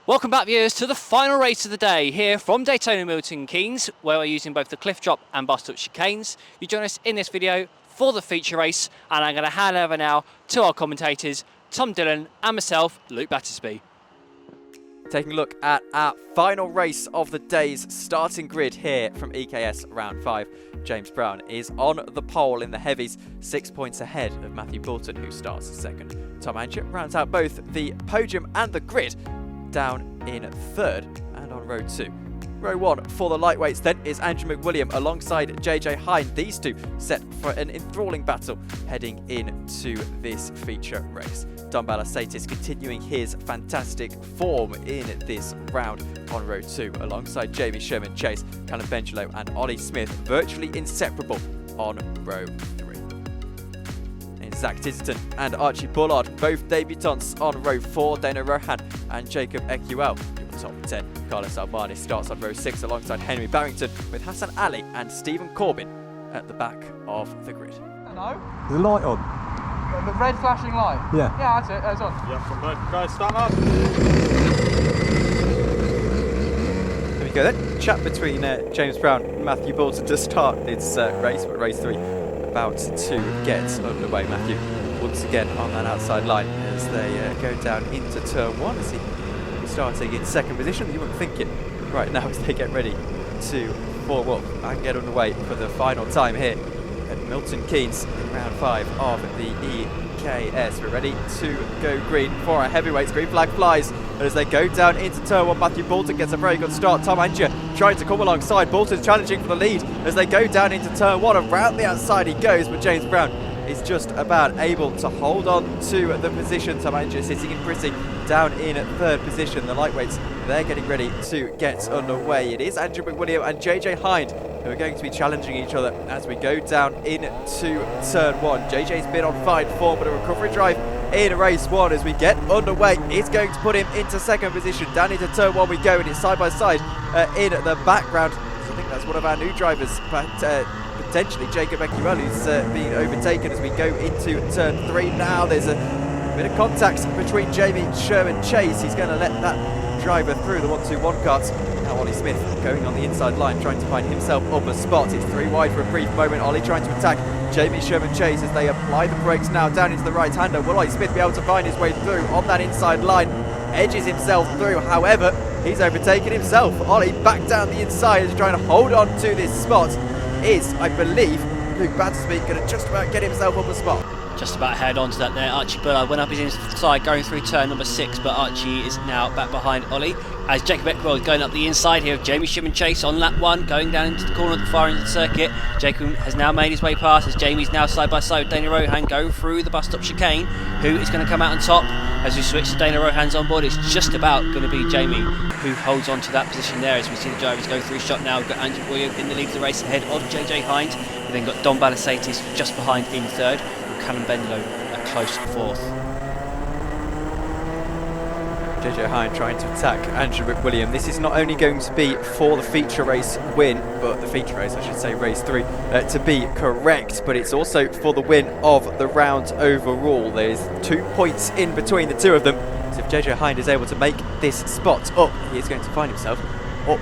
Welcome back, viewers, to the final race of the day here from Daytona Milton Keynes, where we're using both the cliff drop and bust up chicanes. You join us in this video for the feature race, and I'm going to hand over now to our commentators, Tom Dillon and myself, Luke Battersby. Taking a look at our final race of the day's starting grid here from EKS round 5. James Brown is on the pole in the heavies, 6 points ahead of Matthew Boulton, who starts second. Tom Angier rounds out both the podium and the grid, down in third and on row 2. Row 1 for the lightweights then is Angier McWilliam alongside JJ Hind. These two set for an enthralling battle heading into this feature race. Don Balasatis continuing his fantastic form in this round on row 2 alongside Jamie Sherman-Chase, Callum Bengelow and Ollie Smith, virtually inseparable on row 3. Zach Titterton and Archie Bullard, both debutants on row 4. Dana Rohan and Jacob Ekuel, your top 10. Carlos Albani starts on row 6 alongside Henry Barrington, with Hassan Ali and Stephen Corbin at the back of the grid. No? There's a light on. The red flashing light? Yeah. Yeah, that's it, it's on. Yeah, from both guys, stand up. There we go then. Chat between James Brown and Matthew Boulton to start this race, but race 3 about to get underway. Matthew once again on that outside line as they go down into turn 1. As he's starting in second position. You wouldn't think it right now as they get ready to form up and get underway for the final time here at Milton Keynes in round 5 of the EKS. We're ready to go green for our heavyweights. Green flag flies as they go down into turn 1. Matthew Boulton gets a very good start. Tom Angier trying to come alongside. Boulton's challenging for the lead as they go down into turn 1. Around the outside he goes, but James Brown is just about able to hold on to the position. Tom Angier sitting in pretty down in third position. The lightweights, they're getting ready to get underway. It is Angier McWilliam and JJ Hind who are going to be challenging each other as we go down into turn 1. JJ's been on fine form, but a recovery drive in race 1 as we get underway. It's going to put him into second position. Down into turn 1 we go, and it's side by side in the background. So I think that's one of our new drivers, but potentially Jacob Ekuel, who's being overtaken as we go into turn 3 now. There's a bit of contact between Jamie Sherman-Chase. He's going to let that driver through the 1-2-1 carts. Now Ollie Smith going on the inside line, trying to find himself up a spot. It's 3 wide for a brief moment. Ollie trying to attack Jamie Sherman-Chase as they apply the brakes now down into the right-hander. Will Ollie Smith be able to find his way through on that inside line? Edges himself through, however, he's overtaken himself. Ollie back down the inside is trying to hold on to this spot. Is, I believe, Luke Battersby going to just about get himself up a spot. Just about head on to that there. Archie Bullard went up his inside going through turn number 6, but Archie is now back behind Ollie as Jacob Ekuel is going up the inside here of Jamie Sherman-Chase on lap 1, going down into the corner at the far end of the circuit. Jacob has now made his way past as Jamie's now side by side with Dana Rohan going through the bus stop chicane. Who is going to come out on top as we switch to Dana Rohan's on board? It's just about going to be Jamie who holds on to that position there as we see the drivers go through shot now. We've got Angier McWilliam in the lead of the race ahead of JJ Hind. We've then got Don Balasatis just behind in third. Callum Bengelow a close fourth. JJ Hind trying to attack Angier McWilliam. This is not only going to be for the feature race win, but the feature race, I should say, race 3, to be correct, but it's also for the win of the round overall. There's 2 points in between the two of them. So if JJ Hind is able to make this spot up, he is going to find himself up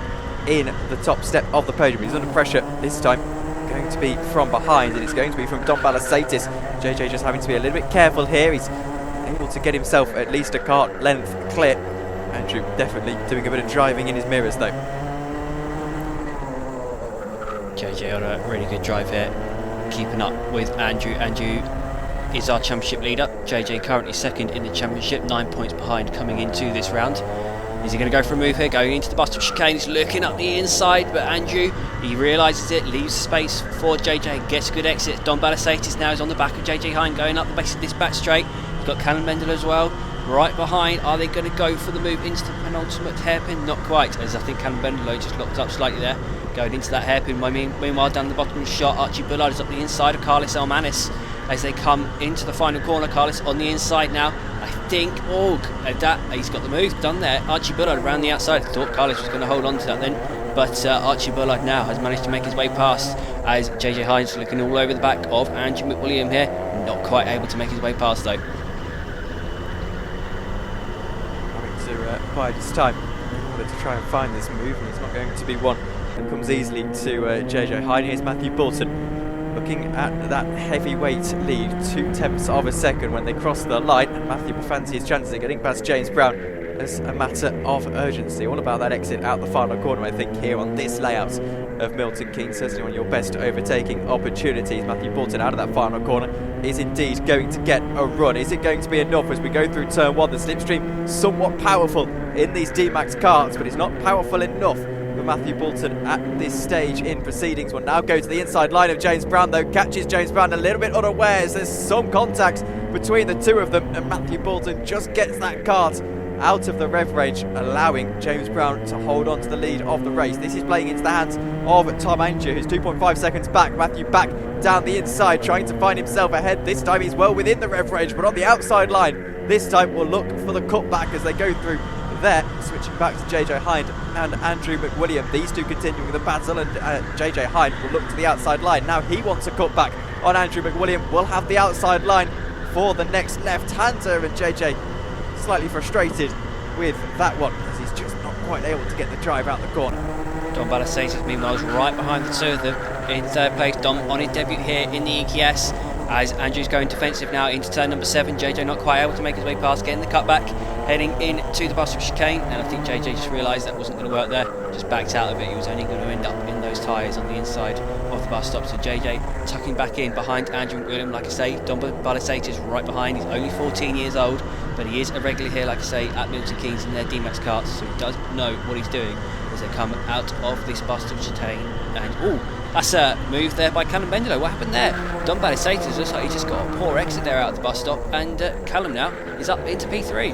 in the top step of the podium. He's under pressure this time. Going to be from behind, and it's going to be from Don Balasatis. JJ just having to be a little bit careful here. He's able to get himself at least a kart length clear. Andrew definitely doing a bit of driving in his mirrors though. JJ on a really good drive here, keeping up with Andrew. Andrew is our championship leader. JJ currently second in the championship, 9 points behind coming into this round. Is he going to go for a move here, going into the bus stop chicane? He's looking up the inside, but Andrew, he realises it, leaves space for JJ, gets a good exit. Don Balasatis now is on the back of JJ Hind, going up the base of this back straight. He's got Callum Bengelow as well, right behind. Are they going to go for the move into the penultimate hairpin? Not quite, as I think Callum Bengelow just locked up slightly there, going into that hairpin. Meanwhile, down the bottom of the shot, Archie Bullard is up the inside of Carlos Almanis as they come into the final corner. Carlos on the inside now. I think, he's got the move done there. Archie Bullard around the outside. I thought Carlos was going to hold on to that then, but Archie Bullard now has managed to make his way past as JJ Hind's looking all over the back of Angier McWilliam here. Not quite able to make his way past though. Having to bide his time in order to try and find this move, and it's not going to be one that comes easily to JJ Hind. Here's Matthew Boulton looking at that heavyweight lead, 0.2 of a second when they cross the line, and Matthew will fancy his chances of getting past James Brown as a matter of urgency. All about that exit out the final corner, I think, here on this layout of Milton Keynes. Certainly one of your best overtaking opportunities. Matthew Boulton out of that final corner is indeed going to get a run. Is it going to be enough as we go through turn one? The slipstream somewhat powerful in these D-Max carts, but it's not powerful enough for Matthew Boulton at this stage in proceedings. Will now go to the inside line of James Brown, though. Catches James Brown a little bit unawares. There's some contact between the two of them, and Matthew Boulton just gets that cart out of the rev range, allowing James Brown to hold on to the lead of the race. This is playing into the hands of Tom Angier, who's 2.5 seconds back. Matthew back down the inside, trying to find himself ahead. This time he's well within the rev range, but on the outside line. This time we'll look for the cutback as they go through there. Switching back to JJ Hind and Andrew McWilliam. These two continuing the battle, and JJ Hind will look to the outside line. Now he wants a cutback on Andrew McWilliam. Will have the outside line for the next left-hander, and JJ slightly frustrated with that one as he's just not quite able to get the drive out the corner. Dom Balasatis, meanwhile, is right behind the two of them in third place. Dom on his debut here in the EKS as Andrew's going defensive now into turn number 7. JJ not quite able to make his way past, getting the cutback, heading in to the bus of chicane, and I think JJ just realised that wasn't going to work there, just backed out of it. He was only going to end up in those tyres on the inside of the bus stop. So JJ tucking back in behind Andrew McWilliam. Like I say, Dom Balasatis right behind. He's only 14 years old, but he is a regular here, like I say, at Milton Keynes in their D-Max carts, so he does know what he's doing as they come out of this bust of chicane. And that's a move there by Callum Bendelo. What happened there? Dom Balasatis looks like he just got a poor exit there out of the bus stop, and Callum now is up into P3.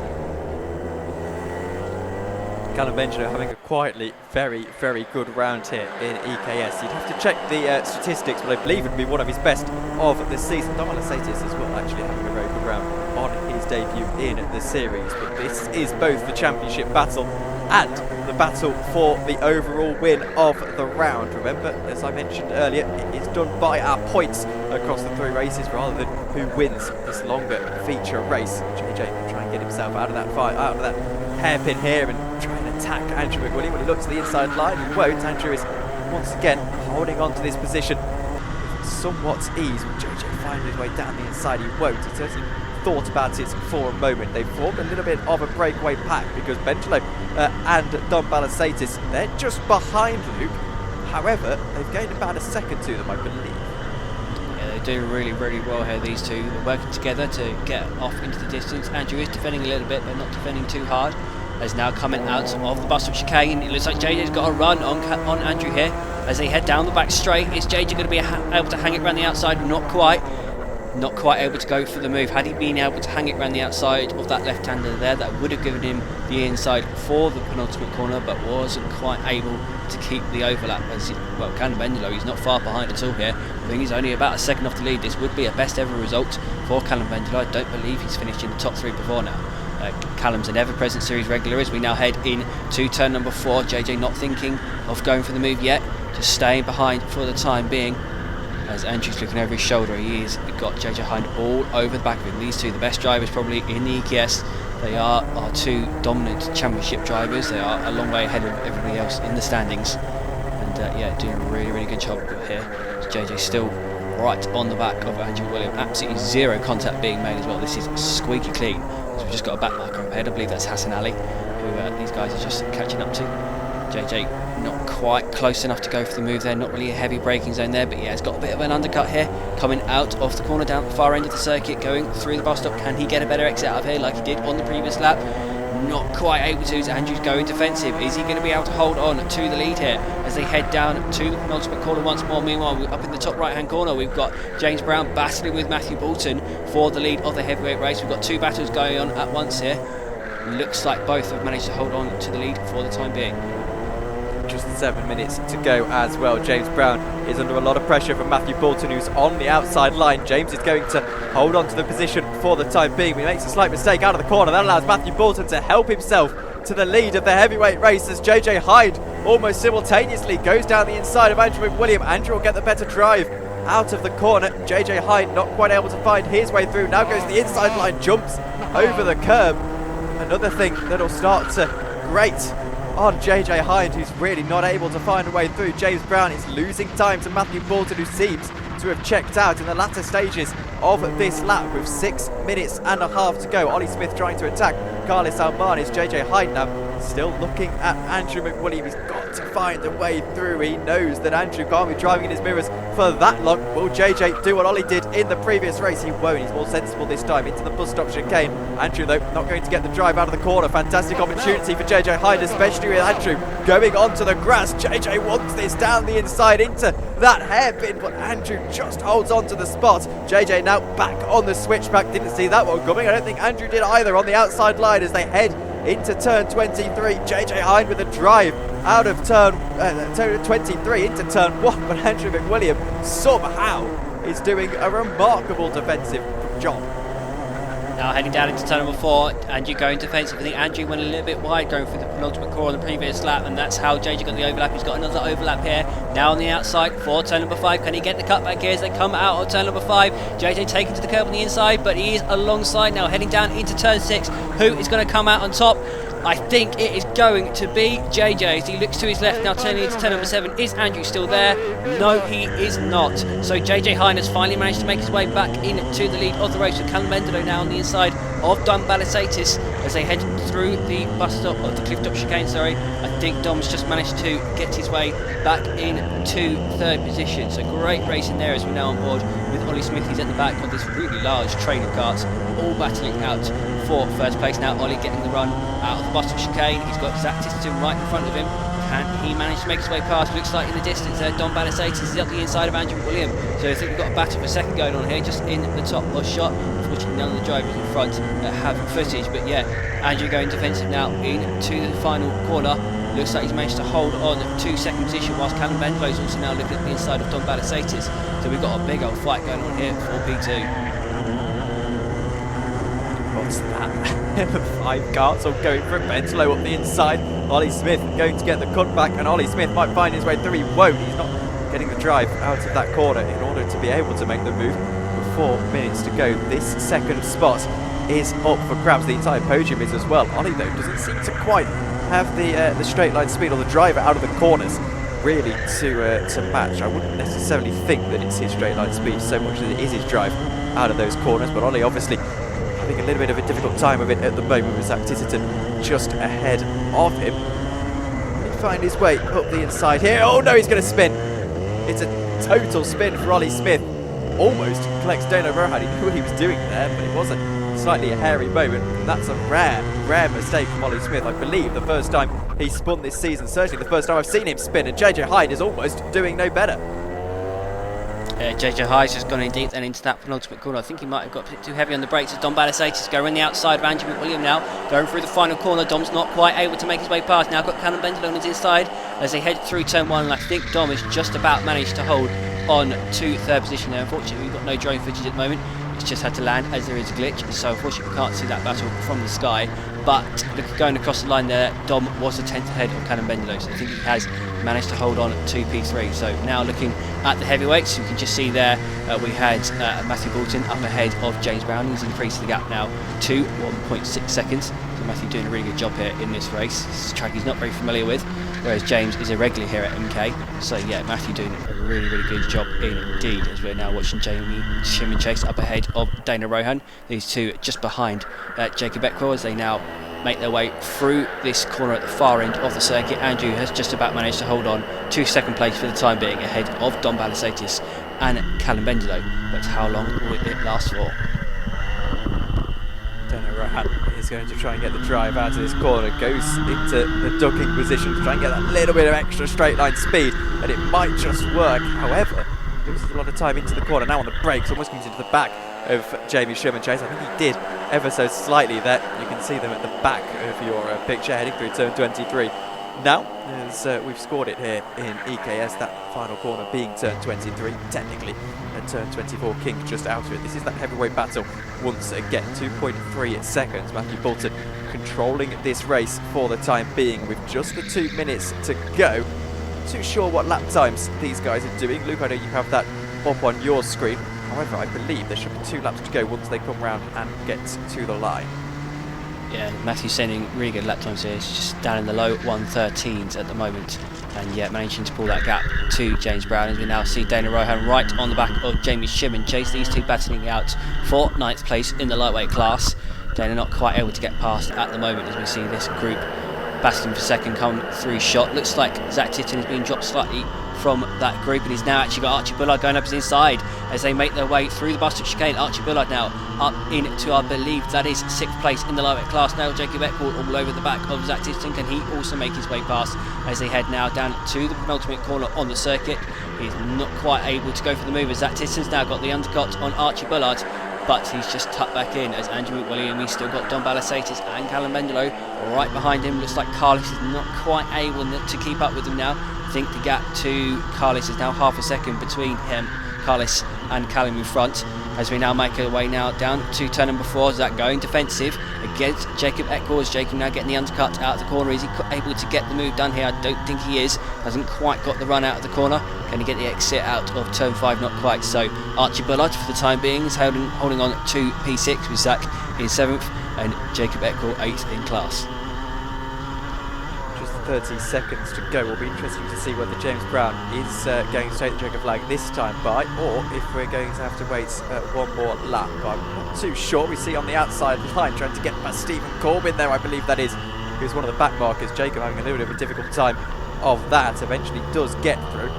Callum Bendelo having a quietly very, very good round here in EKS. You'd have to check the statistics, but I believe it would be one of his best of the season. Dom Balasatis as well, actually having a very good round on his debut in the series. But this is both the championship battle and the battle for the overall win of the round. Remember, as I mentioned earlier, it is done by our points across the 3 races rather than who wins this longer feature race. JJ will try and get himself out of that fight, out of that hairpin here, and try and attack Andrew McWilliam. When he looks to the inside line, he won't. Andrew is once again holding on to this position with somewhat ease. Will JJ find his way down the inside? He won't. He certainly thought about it for a moment. They've formed a little bit of a breakaway pack because Bendelo and Dom Balasatis, they're just behind Luke. However, they've gained about a second to them, I believe. Yeah, they're doing really, really well here, these two. They're working together to get off into the distance. Andrew is defending a little bit, but not defending too hard. As now coming out of the bus of chicane, it looks like JJ's got a run on Andrew here as they head down the back straight. Is JJ going to be able to hang it around the outside? Not quite. Not quite able to go for the move. Had he been able to hang it around the outside of that left-hander there, that would have given him the inside for the penultimate corner, but wasn't quite able to keep the overlap. Well, Callum Bendelo, he's not far behind at all here. I think he's only about a second off the lead. This would be a best ever result for Callum Bendelo. I don't believe he's finished in the top 3 before now. Callum's an ever-present series regular as we now head in to turn number 4. JJ not thinking of going for the move yet, just staying behind for the time being. As Andrew's looking over his shoulder, he's got JJ Hind all over the back of him. These two, the best drivers probably in the EKS. They are our 2 dominant championship drivers. They are a long way ahead of everybody else in the standings. And yeah, doing a really, really good job here. JJ still right on the back of Andrew McWilliam. Absolutely 0 contact being made as well. This is squeaky clean. So we've just got a back marker overhead. I believe that's Hassan Ali, who these guys are just catching up to. JJ not quite close enough to go for the move there, not really a heavy braking zone there, but yeah, it's got a bit of an undercut here, coming out of the corner down the far end of the circuit, going through the bus stop. Can he get a better exit out of here like he did on the previous lap? Not quite able to, as Andrew's going defensive. Is he going to be able to hold on to the lead here as they head down to the penultimate corner once more? Meanwhile, we're up in the top right hand corner, we've got James Brown battling with Matthew Boulton for the lead of the heavyweight race. We've got 2 battles going on at once here. Looks like both have managed to hold on to the lead for the time being. Just 7 minutes to go as well. James Brown is under a lot of pressure from Matthew Boulton, who's on the outside line. James is going to hold on to the position for the time being. He makes a slight mistake out of the corner. That allows Matthew Boulton to help himself to the lead of the heavyweight race as JJ Hind almost simultaneously goes down the inside of Andrew McWilliam. Andrew will get the better drive out of the corner. JJ Hind not quite able to find his way through. Now goes to the inside line, jumps over the curb. Another thing that'll start to great on JJ Hind, who's really not able to find a way through. James Brown is losing time to Matthew Boulton, who seems to have checked out in the latter stages of this lap with 6 minutes and a half to go. Ollie Smith trying to attack Carlos Almanis. JJ Hind now still looking at Andrew McWilliam. He's got to find a way through. He knows that Andrew can't be driving in his mirrors for that long. Will JJ do what Ollie did in the previous race? He won't. He's more sensible this time into the bus stop chicane. Andrew, though, not going to get the drive out of the corner. Fantastic opportunity for JJ Hind, especially with Andrew going onto the grass. JJ wants this down the inside into that hairpin, but Andrew just holds on to the spot. JJ now back on the switchback. Didn't see that one coming. I don't think Andrew did either on the outside line as they head into turn 23. JJ Hind with a drive out of turn 23 into turn 1, but Andrew McWilliam somehow is doing a remarkable defensive job. Now heading down into turn number 4, Andrew going defensive. I think Andrew went a little bit wide going through the penultimate corner on the previous lap, and that's how JJ got the overlap. He's got another overlap here. Now on the outside for turn number 5. Can he get the cutback here as they come out of turn number 5? JJ taken to the curb on the inside, but he is alongside now, heading down into turn 6. Who is going to come out on top? I think it is going to be JJ as he looks to his left now, turning into turn number 7. Is Andrew still there? No, he is not. So JJ Hind has finally managed to make his way back into the lead of the race with Callum Mendelo now on the inside of Dom Balasatis as they head through the bus stop, or the cliff top chicane, sorry. I think Dom's just managed to get his way back into 3rd position. So great racing there as we're now on board with Ollie Smith. He's at the back of this really large train of carts, all battling out for 1st place. Now Ollie getting the run out of the bottom chicane. He's got Zach Tiston right in front of him. Can he manage to make his way past? Looks like in the distance there, Dom Balasatis is up the inside of Andrew McWilliam. So I think we've got a battle for 2nd going on here, just in the top of shot. Unfortunately, none of the drivers in front have footage, but yeah, Andrew going defensive now into the final corner. Looks like he's managed to hold on to 2nd position, whilst Callum Bendelo is also now looking at the inside of Dom Balasatis. So we've got a big old fight going on here for P2. What's that? 5 carts all going for Bentlow up the inside. Ollie Smith going to get the cutback, and Ollie Smith might find his way through. He won't. He's not getting the drive out of that corner in order to be able to make the move with 4 minutes to go. This 2nd spot is up for grabs. The entire podium is as well. Ollie, though, doesn't seem to quite have the straight line speed or the driver out of the corners really to match. I wouldn't necessarily think that it's his straight line speed so much as it is his drive out of those corners, but Ollie obviously having a little bit of a difficult time of it at the moment with Zach Tisserton just ahead of him. He find his way up the inside here. Oh no, he's going to spin. It's a total spin for Ollie Smith. Almost collects Dana Rohan. He knew what he was doing there, but it was a slightly a hairy moment. And that's a rare mistake from Ollie Smith. I believe the first time he spun this season, certainly the first time I've seen him spin, and JJ Hind is almost doing no better. JJ Hind's just gone in deep then into that penultimate corner. I think he might have got a bit too heavy on the brakes as Dom Balasatis going around the outside of Andrew McWilliam now, going through the final corner. Dom's not quite able to make his way past. Now got Callum Bendelo on his inside as they head through turn 1, and I think Dom has just about managed to hold on to 3rd position there. Unfortunately, we've got no drone footage at the moment. It's just had to land as there is a glitch, so unfortunately we can't see that battle from the sky. But going across the line there, Dom was a 10th ahead of Callum Bendelo, so I think he has managed to hold on to P3. So now looking at the heavyweights, you can just see there we had Matthew Boulton up ahead of James Brown. He's increased the gap now to 1.6 seconds. So Matthew doing a really good job here in this race. It's a track he's not very familiar with, whereas James is a regular here at MK. So yeah, Matthew doing a really good job indeed, as we're now watching Jamie Shimon Chase up ahead of Dana Rohan. These two just behind Jacob Eckrow as they now make their way through this corner at the far end of the circuit. Andrew has just about managed to hold on to 2nd place for the time being, ahead of Dom Balasatis and Callum Bendelo. But how long will it last for? Dana Rohan is going to try and get the drive out of this corner, goes into the ducking position to try and get that little bit of extra straight line speed, and it might just work. However, loses a lot of time into the corner, now on the brakes, almost comes into the back of Jamie Sherman Chase. I think he did ever so slightly there. You can see them at the back of your picture heading through turn 23. Now, as we've scored it here in EKS, that final corner being turn 23, technically, and turn 24 King just out of it. This is that heavyweight battle once again. 2.3 seconds. Matthew Boulton controlling this race for the time being with just the 2 minutes to go. Not too sure what lap times these guys are doing. Luke, I know you have that up on your screen. However, I believe there should be 2 laps to go once they come round and get to the line. Yeah, Matthew's sending really good lap times here. It's just down in the low 113s at the moment. And yeah, managing to pull that gap to James Brown, as we now see Dana Rohan right on the back of Jamie Shimon Chase. These two battling out for 9th place in the lightweight class. Dana not quite able to get past at the moment, as we see this group battling for second come through shot. Looks like Zach Titton has been dropped slightly from that group, and he's now actually got Archie Bullard going up his inside as they make their way through the Bustard chicane. Archie Bullard now up into, I believe that is 6th place in the lightweight class. Now Jacob Eckwall all over the back of Zach Titton. Can he also make his way past as they head now down to the penultimate corner on the circuit? He's not quite able to go for the move as Zach Titton's now got the undercut on Archie Bullard, but he's just tucked back in as Andrew McWilliam. He's still got Don Balasatis and Callum Mendelo right behind him. Looks like Carlos is not quite able to keep up with him now. I think the gap to Carlos is now half a second between him, Carlos and Callum in front, as we now make our way now down to turn number 4. Zach going defensive against Jacob Eckwall. Jacob now getting the undercut out of the corner. Is he able to get the move done here? I don't think he is. Hasn't quite got the run out of the corner. Can he get the exit out of turn 5? Not quite. So Archie Bullard for the time being is holding on to P6 with Zach in 7th and Jacob Eckwall 8th in class. 30 seconds to go. Will be interesting to see whether James Brown is going to take the checkered flag this time by, or if we're going to have to wait one more lap. I'm not too sure. We see on the outside line trying to get past Stephen Corbin there, I believe that is, who's one of the back markers. Jacob having a little bit of a difficult time of that. Eventually does get through,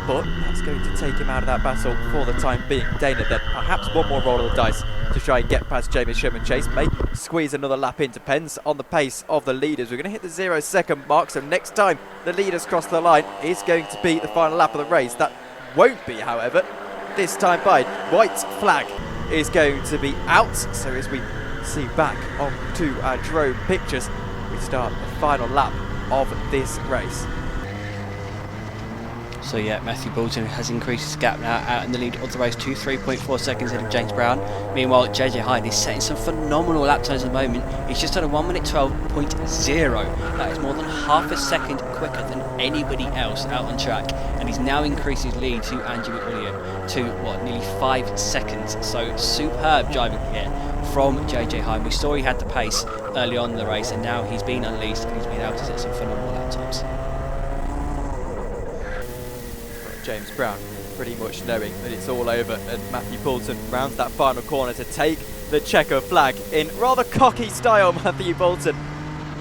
but that's going to take him out of that battle for the time being. Dana then perhaps one more roll of the dice to try and get past Jamie Sherman Chase. May squeeze another lap in, depends on the pace of the leaders. We're going to hit the 0 second mark, so next time the leaders cross the line is going to be the final lap of the race. That won't be, however, this time by. White flag is going to be out, so as we see back onto our drone pictures, we start the final lap of this race. So yeah, Matthew Boulton has increased his gap now out in the lead of the race to 3.4 seconds ahead of James Brown. Meanwhile, JJ Hind is setting some phenomenal lap times at the moment. He's just at a 1 minute 12.0. That is more than half a second quicker than anybody else out on track. And he's now increased his lead to Angier McWilliam to nearly 5 seconds. So superb driving here from JJ Hind. We saw he had the pace early on in the race, and now he's been unleashed and he's been able to set some phenomenal lap times. James Brown pretty much knowing that it's all over, and Matthew Boulton rounds that final corner to take the checker flag in rather cocky style. Matthew Boulton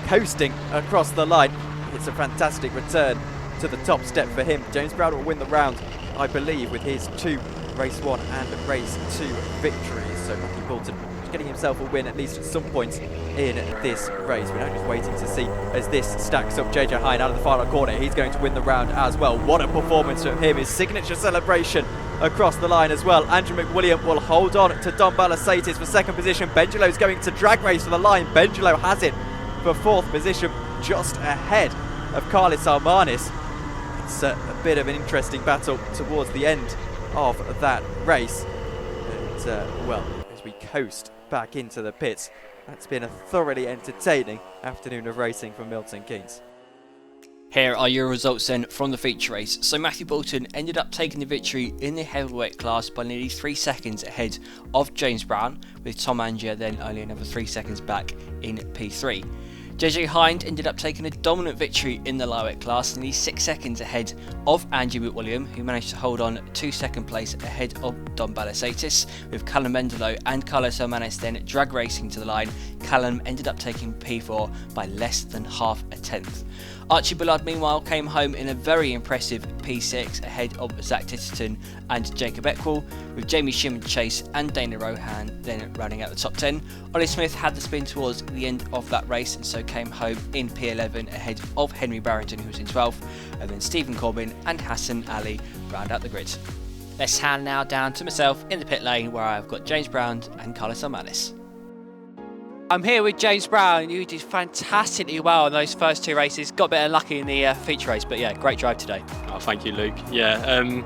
coasting across the line. It's a fantastic return to the top step for him. James Brown will win the round, I believe, with his 2 race 1 and race 2 victories. So Matthew Boulton getting himself a win at least at some point in this race. We're now just waiting to see as this stacks up. JJ Hind out of the final corner. He's going to win the round as well. What a performance from him. His signature celebration across the line as well. Andrew McWilliam will hold on to Don Balasatis for second position. Bengelo's going to drag race for the line. Bengelo has it for 4th position, just ahead of Carlos Armanis. It's a bit of an interesting battle towards the end of that race. And, well, as we coast back into the pits, that's been a thoroughly entertaining afternoon of racing from Milton Keynes. Here are your results then from the feature race. So Matthew Boulton ended up taking the victory in the heavyweight class by nearly 3 seconds ahead of James Brown, with Tom Angier then only another 3 seconds back in P3. JJ Hind ended up taking a dominant victory in the lightweight class, nearly 6 seconds ahead of Angier McWilliam, who managed to hold on to second place ahead of Don Balasatis, with Callum Mendelo and Carlos Armanis then drag racing to the line. Callum ended up taking P4 by less than half a tenth. Archie Bullard meanwhile came home in a very impressive P6 ahead of Zach Titterton and Jacob Eckwall, with Jamie Shimon Chase and Dana Rohan then running out the top 10. Ollie Smith had the spin towards the end of that race and so came home in P11 ahead of Henry Barrington, who was in 12th, and then Stephen Corbin and Hassan Ali round out the grid. Let's hand now down to myself in the pit lane, where I've got James Brown and Carlos Armanis. I'm here with James Brown, who did fantastically well in those first 2 races. Got a bit unlucky in the feature race, but yeah, great drive today. Oh, thank you, Luke. Yeah,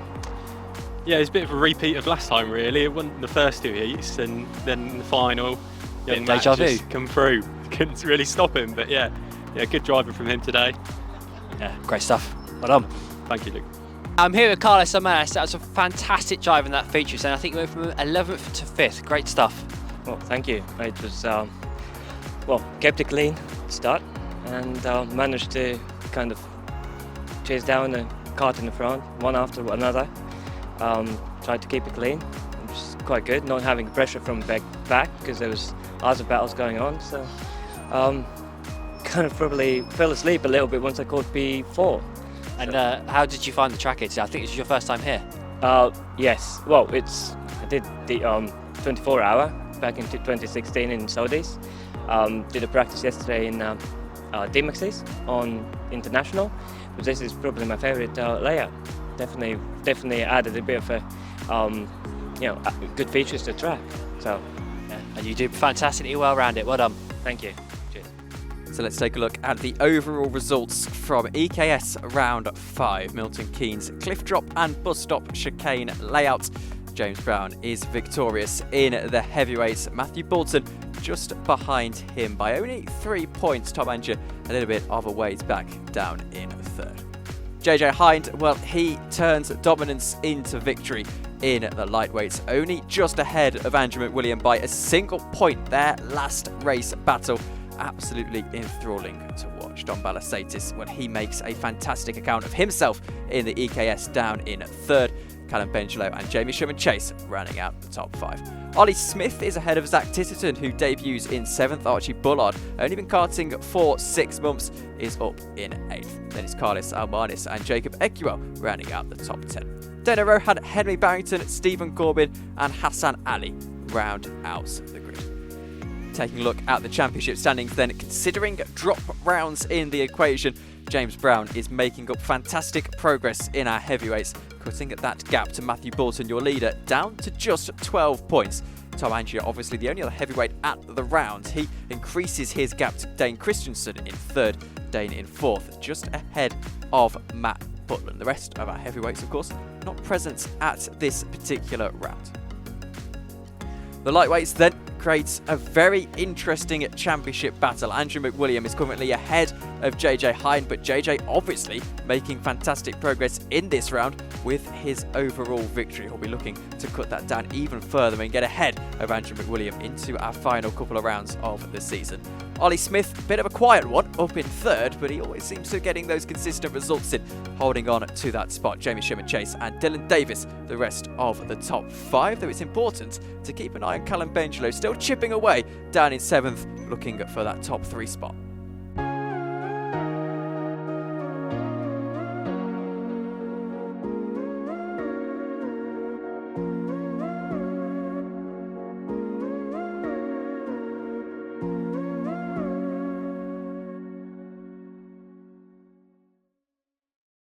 it's a bit of a repeat of last time, really. It wasn't the first 2 heats, and then the final, Matt just come through. Couldn't really stop him, but yeah, good driving from him today. Yeah, great stuff. Well done. Thank you, Luke. I'm here with Carlos Armanis. That was a fantastic drive in that feature race, and I think we went from 11th to 5th. Great stuff. Well, thank you. It was kept it clean start and managed to kind of chase down the cart in the front, one after another. Tried to keep it clean, which is quite good, not having pressure from back because there was other battles going on. So kind of probably fell asleep a little bit once I caught P4. And how did you find the track here today? I think this is your first time here. Yes, well, I did the 24-hour back in 2016 in Saudis. Did a practice yesterday in D-Maxis on International, but this is probably my favorite layout. Definitely added a bit of a, good features to the track. So, yeah. And you did fantastically well around it. Well done. Thank you. Cheers. So let's take a look at the overall results from EKS round 5. Milton Keynes cliff drop and bus stop chicane layout. James Brown is victorious in the heavyweights. Matthew Boulton just behind him by only 3 points. Tom Angier a little bit of a ways back down in third. JJ Hind, well, he turns dominance into victory in the lightweights, only just ahead of Andrew McWilliam by a single point. Their last race battle, absolutely enthralling to watch. Don Balasatis, well, he makes a fantastic account of himself in the EKS down in third. Callum Bengelow and Jamie Sherman-Chase rounding out the top 5. Ollie Smith is ahead of Zach Titterton, who debuts in 7th. Archie Bullard, only been karting for 6 months, is up in 8th. Then it's Carlos Almanis and Jacob Eguel rounding out the top 10. Down the row had Henry Barrington, Stephen Corbin and Hassan Ali round out the grid. Taking a look at the championship standings then, considering drop rounds in the equation, James Brown is making up fantastic progress in our heavyweights, cutting that gap to Matthew Boulton, your leader, down to just 12 points. Tom Angier, obviously the only other heavyweight at the round. He increases his gap to Dane Christensen in third, Dane in fourth, just ahead of Matt Butland. The rest of our heavyweights, of course, not present at this particular round. The lightweights then creates a very interesting championship battle. Andrew McWilliam is currently ahead of JJ Hind, but JJ obviously making fantastic progress in this round with his overall victory. He'll be looking to cut that down even further and get ahead of Andrew McWilliam into our final couple of rounds of the season. Ollie Smith, bit of a quiet one, up in third, but he always seems to be getting those consistent results in, holding on to that spot. Jamie Sherman-Chase and Dylan Davis, the rest of the top 5, though it's important to keep an eye on Callum Bengelow, still chipping away down in 7th, looking for that top 3 spot.